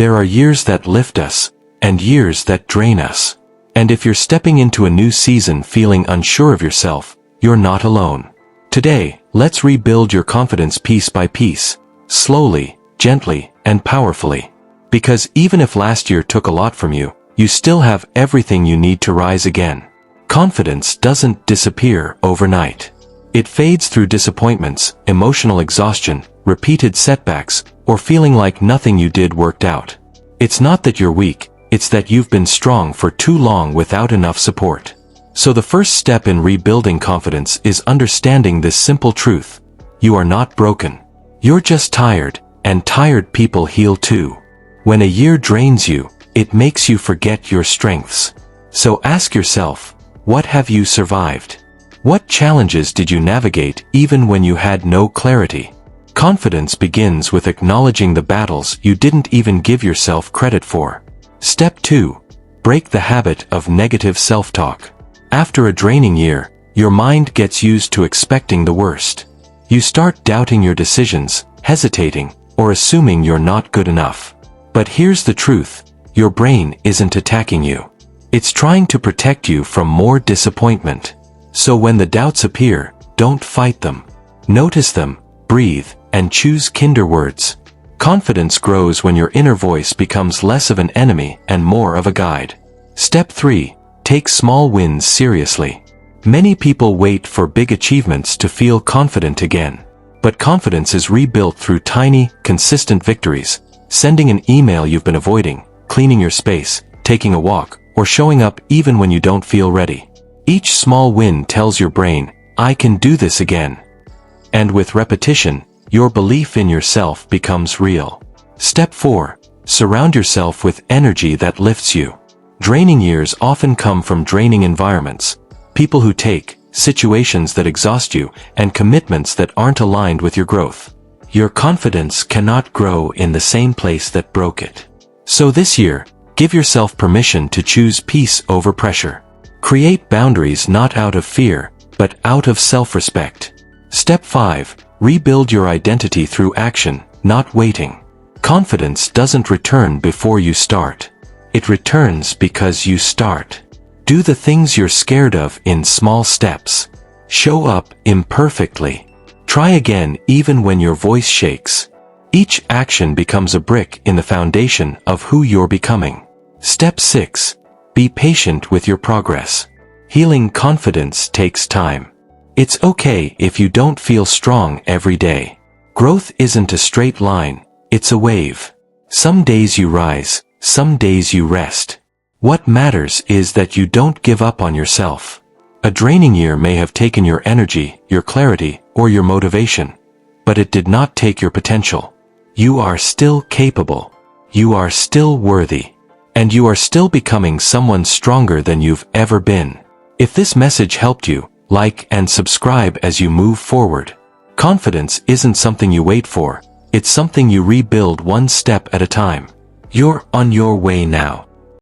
There are years that lift us, and years that drain us. And if you're stepping into a new season feeling unsure of yourself, you're not alone. Today, let's rebuild your confidence piece by piece, slowly, gently, and powerfully. Because even if last year took a lot from you, you still have everything you need to rise again. Confidence doesn't disappear overnight. It fades through disappointments, emotional exhaustion, repeated setbacks, or feeling like nothing you did worked out. It's not that you're weak, it's that you've been strong for too long without enough support. So the first step in rebuilding confidence is understanding this simple truth. You are not broken. You're just tired, and tired people heal too. When a year drains you, it makes you forget your strengths. So ask yourself, what have you survived? What challenges did you navigate even when you had no clarity? Confidence begins with acknowledging the battles you didn't even give yourself credit for. Step 2. Break the habit of negative self-talk. After a draining year, your mind gets used to expecting the worst. You start doubting your decisions, hesitating, or assuming you're not good enough. But here's the truth, your brain isn't attacking you. It's trying to protect you from more disappointment. So when the doubts appear, don't fight them. Notice them, breathe, and choose kinder words. Confidence grows when your inner voice becomes less of an enemy and more of a guide. Step 3. Take small wins seriously. Many people wait for big achievements to feel confident again. But confidence is rebuilt through tiny, consistent victories. Sending an email you've been avoiding, cleaning your space, taking a walk, or showing up even when you don't feel ready. Each small win tells your brain, I can do this again. And with repetition, your belief in yourself becomes real. Step 4. Surround yourself with energy that lifts you. Draining years often come from draining environments. People who take, situations that exhaust you, and commitments that aren't aligned with your growth. Your confidence cannot grow in the same place that broke it. So this year, give yourself permission to choose peace over pressure. Create boundaries not out of fear, but out of self-respect. Step 5. Rebuild your identity through action, not waiting. Confidence doesn't return before you start. It returns because you start. Do the things you're scared of in small steps. Show up imperfectly. Try again even when your voice shakes. Each action becomes a brick in the foundation of who you're becoming. Step 6. Be patient with your progress. Healing confidence takes time. It's okay if you don't feel strong every day. Growth isn't a straight line, it's a wave. Some days you rise, some days you rest. What matters is that you don't give up on yourself. A draining year may have taken your energy, your clarity, or your motivation, but it did not take your potential. You are still capable. You are still worthy. And you are still becoming someone stronger than you've ever been. If this message helped you, like and subscribe as you move forward. Confidence isn't something you wait for, it's something you rebuild one step at a time. You're on your way now.